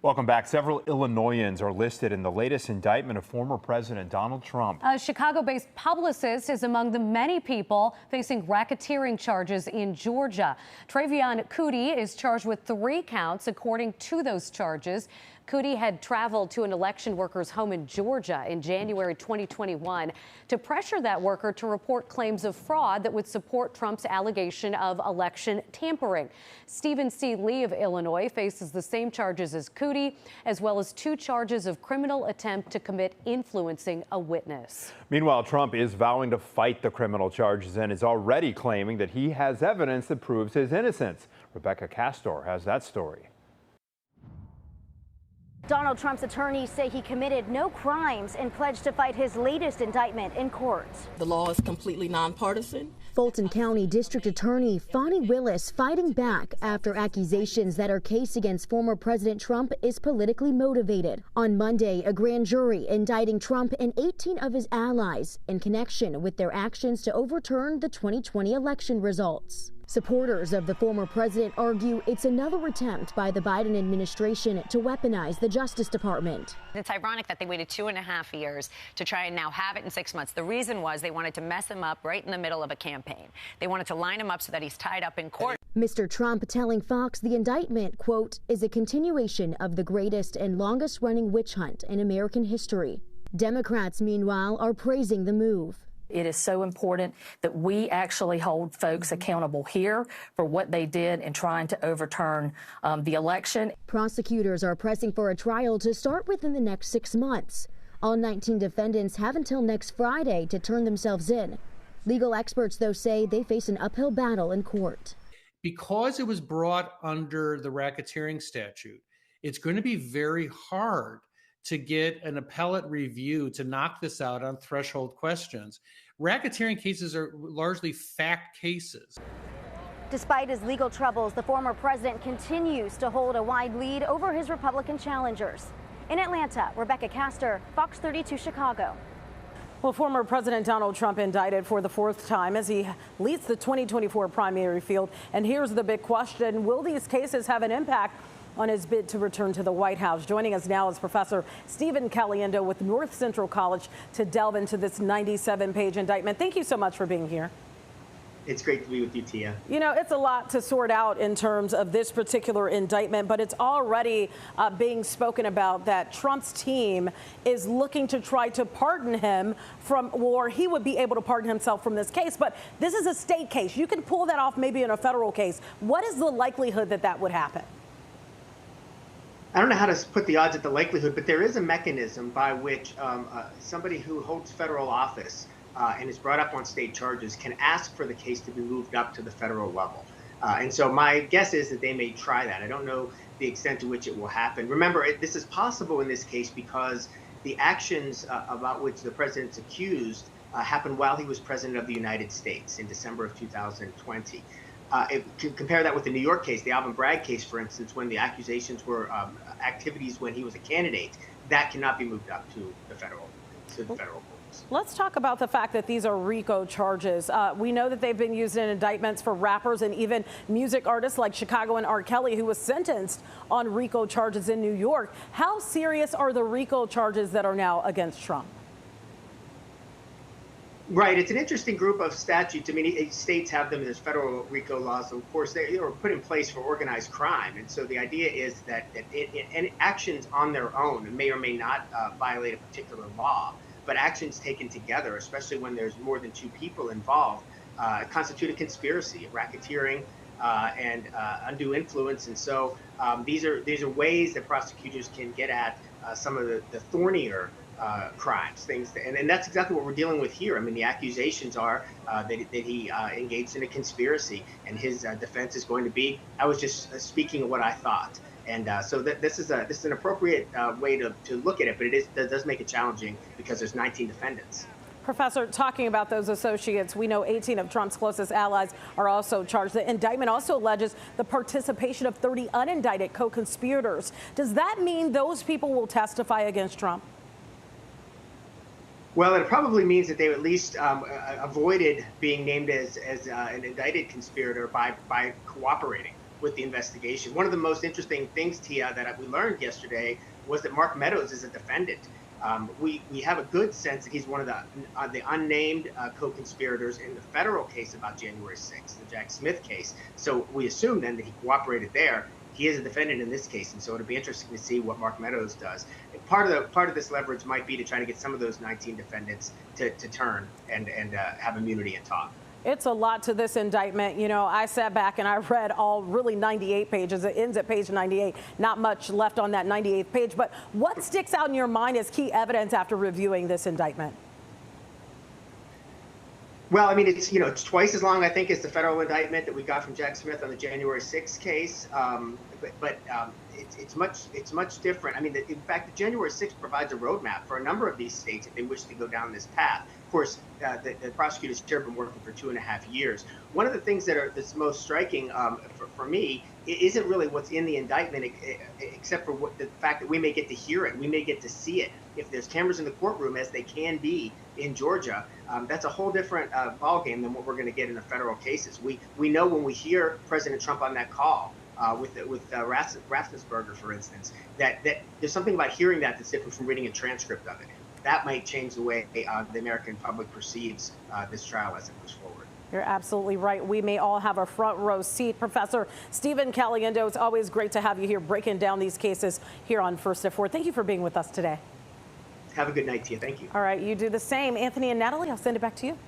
Welcome back. Several Illinoisans are listed in the latest indictment of former President Donald Trump. A Chicago-based publicist is among the many people facing racketeering charges in Georgia. Travion Cootie is charged with 3 counts according to those charges. Cootie had traveled to an election worker's home in Georgia in January 2021 to pressure that worker to report claims of fraud that would support Trump's allegation of election tampering. Stephen C. Lee of Illinois faces the same charges as Cootie, as well as 2 charges of criminal attempt to commit influencing a witness. Meanwhile, Trump is vowing to fight the criminal charges and is already claiming that he has evidence that proves his innocence. Rebecca Castor has that story. Donald Trump's attorneys say he committed no crimes and pledged to fight his latest indictment in court. The law is completely nonpartisan. Fulton County District Attorney Fonnie Willis fighting back after accusations that her case against former President Trump is politically motivated. On Monday, a grand jury indicting Trump and 18 of his allies in connection with their actions to overturn the 2020 election results. Supporters of the former president argue it's another attempt by the Biden administration to weaponize the Justice Department. It's ironic that they waited 2.5 years to try and now have it in 6 months. The reason was they wanted to mess him up right in the middle of a campaign. They wanted to line him up so that he's tied up in court. Mr. Trump telling Fox the indictment, quote, is a continuation of the greatest and longest running witch hunt in American history. Democrats, meanwhile, are praising the move. It is so important that we actually hold folks accountable here for what they did in trying to overturn the election. Prosecutors are pressing for a trial to start within the next 6 months. All 19 defendants have until next Friday to turn themselves in. Legal experts, though, say they face an uphill battle in court. Because it was brought under the racketeering statute, it's going to be very hard to get an appellate review to knock this out on threshold questions. Racketeering cases are largely fact cases. Despite his legal troubles, the former president continues to hold a wide lead over his Republican challengers. In Atlanta, Rebecca Castor, Fox 32 Chicago. Well, former President Donald Trump indicted for the 4th time as he leads the 2024 primary field. And here's the big question. Will these cases have an impact on his bid to return to the White House? Joining us now is Professor Stephen Caliendo with North Central College to delve into this 97-page indictment. Thank you so much for being here. It's great to be with you, Tia. You know, it's a lot to sort out in terms of this particular indictment, but it's already being spoken about that Trump's team is looking to try to pardon him from, or he would be able to pardon himself from this case. But this is a state case. You can pull that off maybe in a federal case. What is the likelihood that that would happen? I don't know how to put the odds at the likelihood, but there is a mechanism by which somebody who holds federal office and is brought up on state charges can ask for the case to be moved up to the federal level. And so my guess is that they may try that. I don't know the extent to which it will happen. Remember, this is possible in this case because the actions about which the president's accused happened while he was president of the United States in December of 2020. To compare that with the New York case, the Alvin Bragg case, for instance, when the accusations were activities when he was a candidate, that cannot be moved up to the federal courts. Let's talk about the fact that these are RICO charges. We know that they've been used in indictments for rappers and even music artists like Chicago and R. Kelly, who was sentenced on RICO charges in New York. How serious are the RICO charges that are now against Trump? Right. It's an interesting group of statutes. I mean, states have them as federal RICO laws. So of course, they were put in place for organized crime. And so the idea is that actions on their own may or may not violate a particular law, but actions taken together, especially when there's more than 2 people involved, constitute a conspiracy, racketeering, and undue influence. And so these are ways that prosecutors can get at some of the thornier crimes, and that's exactly what we're dealing with here. I mean, the accusations are that he engaged in a conspiracy, and his defense is going to be, I was just speaking of what I thought. And so this is an appropriate way to look at it, but it does make it challenging because there's 19 defendants. Professor, talking about those associates, we know 18 of Trump's closest allies are also charged. The indictment also alleges the participation of 30 unindicted co-conspirators. Does that mean those people will testify against Trump? Well, it probably means that they at least avoided being named as an indicted conspirator by cooperating. with the investigation. One of the most interesting things, Tia, that we learned yesterday was that Mark Meadows is a defendant. We have a good sense that he's one of the unnamed co-conspirators in the federal case about January 6th, the Jack Smith case. So we assume then that he cooperated there. He is a defendant in this case, and so it'll be interesting to see what Mark Meadows does. Part of this leverage might be to try to get some of those 19 defendants to turn and have immunity and talk. It's a lot to this indictment. You know, I sat back and I read all really 98 pages. It ends at page 98. Not much left on that 98th page. But what sticks out in your mind as key evidence after reviewing this indictment? Well, I mean, it's twice as long, I think, as the federal indictment that we got from Jack Smith on the January 6th case. But it's much different. I mean, in fact, the January 6th provides a roadmap for a number of these states if they wish to go down this path. Of course, the prosecutors here have been working for 2.5 years. One of the things that's most striking for me isn't really what's in the indictment, except for the fact that we may get to hear it, we may get to see it. If there's cameras in the courtroom, as they can be in Georgia, that's a whole different ballgame than what we're going to get in the federal cases. We know when we hear President Trump on that call with Raffensperger, for instance, that there's something about hearing that's different from reading a transcript of it. That might change the way the American public perceives this trial as it moves forward. You're absolutely right. We may all have a front row seat. Professor Stephen Caliendo, it's always great to have you here breaking down these cases here on First at 4. Thank you for being with us today. Have a good night, Tia. Thank you. All right, you do the same. Anthony and Natalie, I'll send it back to you.